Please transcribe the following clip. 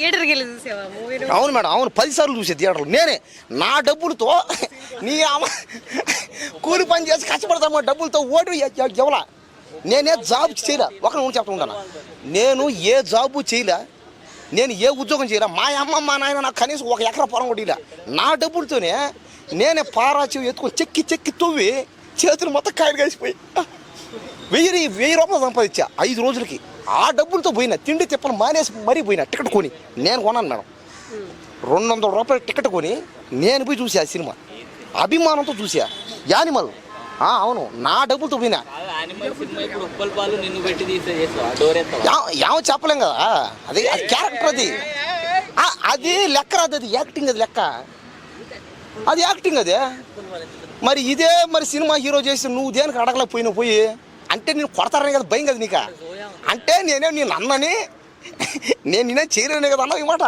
థియేటర్కి వెళ్ళి చూసావా మూవీ? అవును మేడం, అవును 10 సార్లు చూసే థియేటర్లో. నేనే నా డబ్బులతో నీ కూలి పని చేసి కష్టపడతామా డబ్బులతో ఓటు ఎవలా. నేనే జాబ్ చేయలే, ఒక నువ్వు చెప్తుంటాను, నేను ఏ జాబు చేయలే, నేను ఏ ఉద్యోగం చేయలే. మా అమ్మ మా నాయన నాకు కనీసం 1 ఎకరా పొలం కొట్టిలే. నా డబ్బులతోనే నేనే పారాచి ఎత్తుకొని చెక్కి తవ్వి చేతులు మొత్తం కాయలు కలిసిపోయి 1000 రూపాయలు సంపాదించా 5 రోజులకి. ఆ డబ్బులతో పోయినా, తిండి తిప్పలు మానేసి మరీ పోయినా. టికెట్ కొని నేను కొన్నాను మేడం, 200 రూపాయలు టికెట్ కొని నేను పోయి చూసా సినిమా. అభిమానంతో చూసా యానిమల్. అవును, నా డబ్బులతో పోయినా. ఏమో చెప్పలేం కదా, అది క్యారెక్టర్, అది లెక్క రాదు, అది యాక్టింగ్, అది లెక్క, అది యాక్టింగ్ అదే. మరి ఇదే మరి సినిమా హీరో చేసి నువ్వు దేనికి అడగలేకపోయినా పోయి అంటే నేను కొడతారనే కదా భయం కదా నీకు. అంటే నేను అన్నని నేను చేయలేనే కదా అన్నావు ఈ మాట.